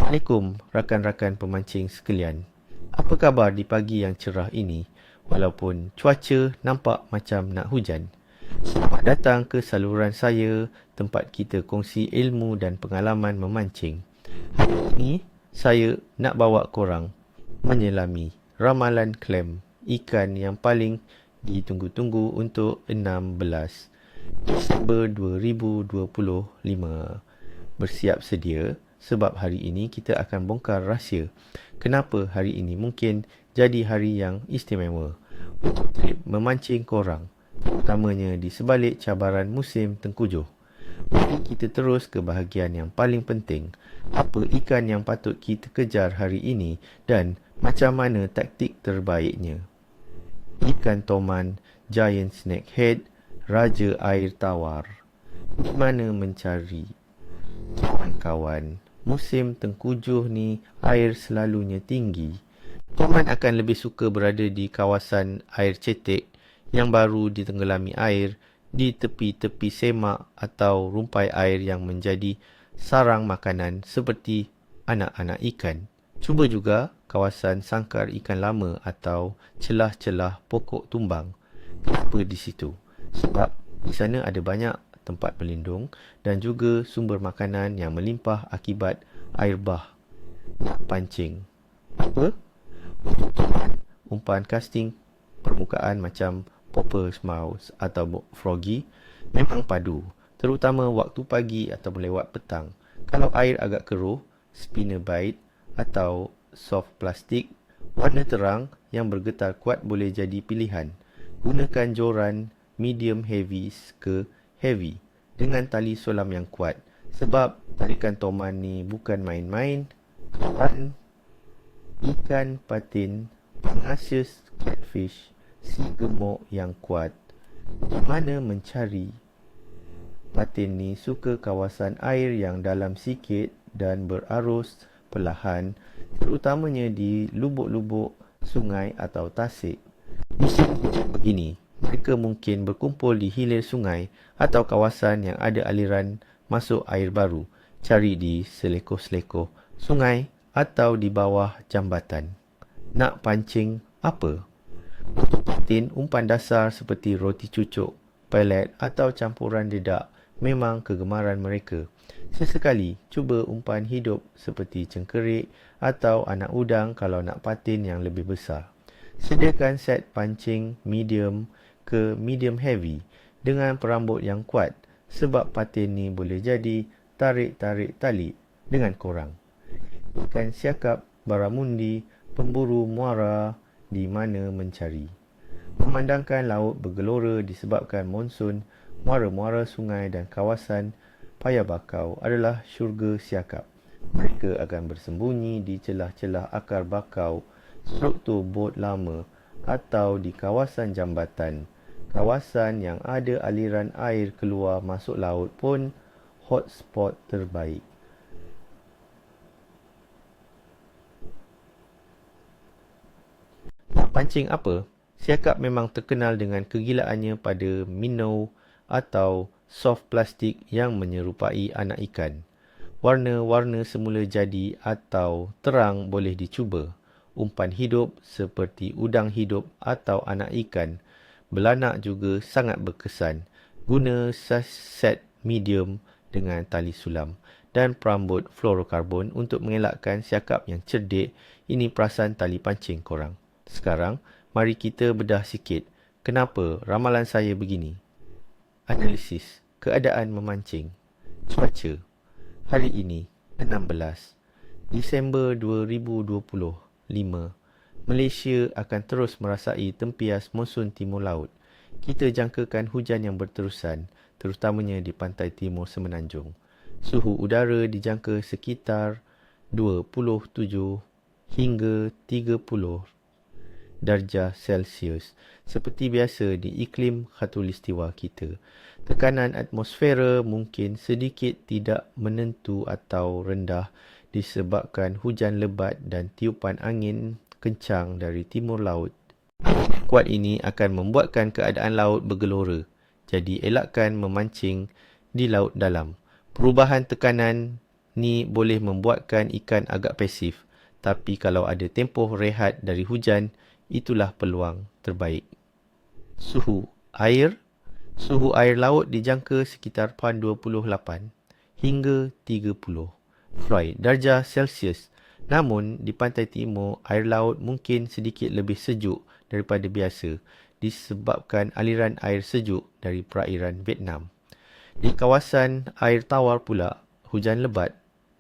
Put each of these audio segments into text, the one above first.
Assalamualaikum rakan-rakan pemancing sekalian. Apa khabar di pagi yang cerah ini walaupun cuaca nampak macam nak hujan? Selamat datang ke saluran saya, tempat kita kongsi ilmu dan pengalaman memancing. Hari ini saya nak bawa korang menyelami ramalan klem ikan yang paling ditunggu-tunggu untuk 16 Disember 2025. Bersiap sedia sebab hari ini kita akan bongkar rahsia kenapa hari ini mungkin jadi hari yang istimewa untuk trip memancing korang, terutamanya di sebalik cabaran musim tengkujuh. Mari kita terus ke bahagian yang paling penting. Apa ikan yang patut kita kejar hari ini dan macam mana taktik terbaiknya? Ikan toman, giant snakehead, raja air tawar. Di mana mencari? Kawan-kawan, musim tengkujuh ni air selalunya tinggi. Toman akan lebih suka berada di kawasan air cetek yang baru ditenggelami air, di tepi-tepi semak atau rumpai air yang menjadi sarang makanan seperti anak-anak ikan. Cuba juga kawasan sangkar ikan lama atau celah-celah pokok tumbang. Kenapa di situ? Sebab di sana ada banyak tempat pelindung dan juga sumber makanan yang melimpah akibat air bah. Nak pancing apa? Untuk toman, umpan casting permukaan macam popper mouse atau froggy memang padu, terutama waktu pagi atau lewat petang. Kalau air agak keruh, spinner bait atau soft plastik warna terang yang bergetar kuat boleh jadi pilihan. Gunakan joran medium heavy ke heavy dengan tali sulam yang kuat, sebab tarikan toman ni bukan main-main. Kawan, ikan patin penghasil catfish si gemuk yang kuat. Di mana mencari? Patin ni suka kawasan air yang dalam sikit dan berarus perlahan, terutamanya di lubuk-lubuk sungai atau tasik. Musim hujan begini, mereka mungkin berkumpul di hilir sungai atau kawasan yang ada aliran masuk air baru. Cari di selekoh-selekoh sungai atau di bawah jambatan. Nak pancing apa? Untuk patin, umpan dasar seperti roti cucuk, pelet atau campuran dedak memang kegemaran mereka. Sesekali, cuba umpan hidup seperti cengkerik atau anak udang kalau nak patin yang lebih besar. Sediakan set pancing medium ke medium heavy dengan perambut yang kuat, sebab patin ni boleh jadi tarik-tarik tali dengan korang. Ikan siakap, baramundi, pemburu muara, di mana mencari? Memandangkan laut bergelora disebabkan monsun, muara-muara sungai dan kawasan paya bakau adalah syurga siakap. Mereka akan bersembunyi di celah-celah akar bakau, struktur bot lama atau di kawasan jambatan. Kawasan yang ada aliran air keluar masuk laut pun hotspot terbaik. Nak pancing apa? Siakap memang terkenal dengan kegilaannya pada minnow atau soft plastik yang menyerupai anak ikan. Warna-warna semula jadi atau terang boleh dicuba. Umpan hidup seperti udang hidup atau anak ikan belanak juga sangat berkesan. Guna set medium dengan tali sulam dan perambut fluorokarbon untuk mengelakkan siakap yang cerdik. Ini perasan tali pancing korang. Sekarang, mari kita bedah sikit kenapa ramalan saya begini. Analisis keadaan memancing. Cuaca hari ini 16 Disember 2025. Malaysia akan terus merasai tempias monsun timur laut. Kita jangkakan hujan yang berterusan, terutamanya di pantai timur semenanjung. Suhu udara dijangka sekitar 27 hingga 30 darjah Celsius. Seperti biasa di iklim khatulistiwa kita, tekanan atmosfera mungkin sedikit tidak menentu atau rendah disebabkan hujan lebat dan tiupan angin kencang dari timur laut. Kuat ini akan membuatkan keadaan laut bergelora. Jadi elakkan memancing di laut dalam. Perubahan tekanan Ni boleh membuatkan ikan agak pasif. Tapi kalau ada tempoh rehat dari hujan, itulah peluang terbaik. Suhu air. Suhu air laut dijangka sekitar 28 hingga 30 darjah Celsius. Namun, di pantai timur, air laut mungkin sedikit lebih sejuk daripada biasa disebabkan aliran air sejuk dari perairan Vietnam. Di kawasan air tawar pula, hujan lebat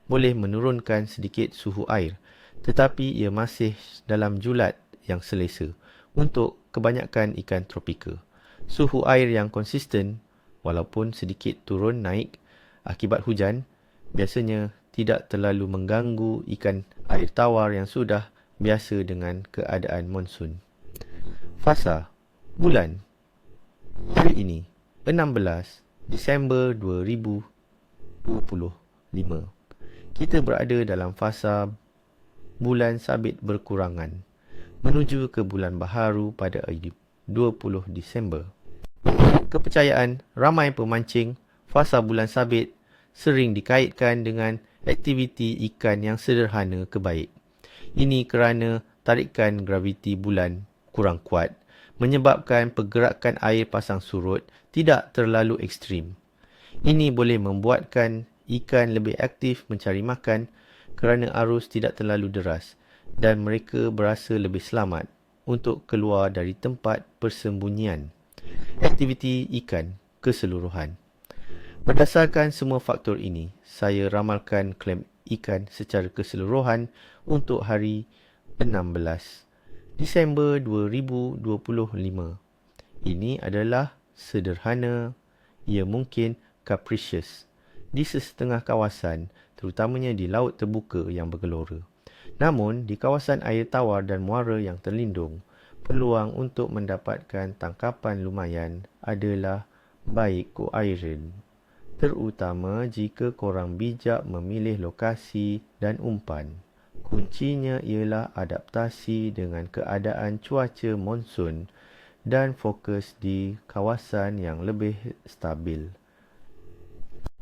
boleh menurunkan sedikit suhu air, tetapi ia masih dalam julat yang selesa untuk kebanyakan ikan tropika. Suhu air yang konsisten, walaupun sedikit turun naik akibat hujan, biasanya tidak terlalu mengganggu ikan air tawar yang sudah biasa dengan keadaan monsun. Fasa bulan hari ini 16 Disember 2025. Kita berada dalam fasa bulan sabit berkurangan menuju ke bulan baharu pada 20 Disember. Kepercayaan ramai pemancing, fasa bulan sabit sering dikaitkan dengan aktiviti ikan yang sederhana ke baik. Ini kerana tarikan graviti bulan kurang kuat, menyebabkan pergerakan air pasang surut tidak terlalu ekstrim. Ini boleh membuatkan ikan lebih aktif mencari makan kerana arus tidak terlalu deras dan mereka berasa lebih selamat untuk keluar dari tempat persembunyian. Aktiviti ikan keseluruhan. Berdasarkan semua faktor ini, saya ramalkan klaim ikan secara keseluruhan untuk hari 16 Disember 2025. Ini adalah sederhana, ia mungkin capricious di sesetengah kawasan, terutamanya di laut terbuka yang bergelora. Namun, di kawasan air tawar dan muara yang terlindung, peluang untuk mendapatkan tangkapan lumayan adalah baik koairan, terutama jika korang bijak memilih lokasi dan umpan. Kuncinya ialah adaptasi dengan keadaan cuaca monsun dan fokus di kawasan yang lebih stabil.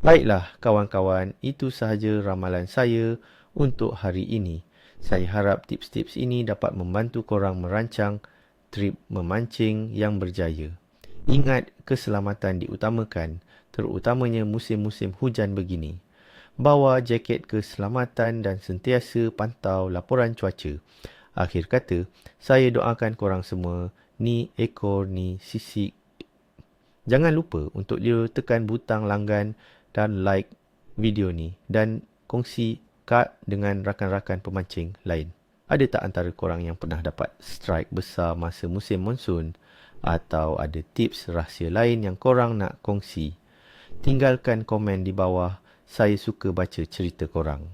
Baiklah kawan-kawan, itu sahaja ramalan saya untuk hari ini. Saya harap tips-tips ini dapat membantu korang merancang trip memancing yang berjaya. Ingat, keselamatan diutamakan, terutamanya musim-musim hujan begini. Bawa jaket keselamatan dan sentiasa pantau laporan cuaca. Akhir kata, saya doakan korang semua, ni ekor ni sisik. Jangan lupa untuk tekan butang langgan dan like video ni dan kongsi dengan rakan-rakan pemancing lain. Ada tak antara korang yang pernah dapat strike besar masa musim monsun? Atau ada tips rahsia lain yang korang nak kongsi? Tinggalkan komen di bawah, saya suka baca cerita korang.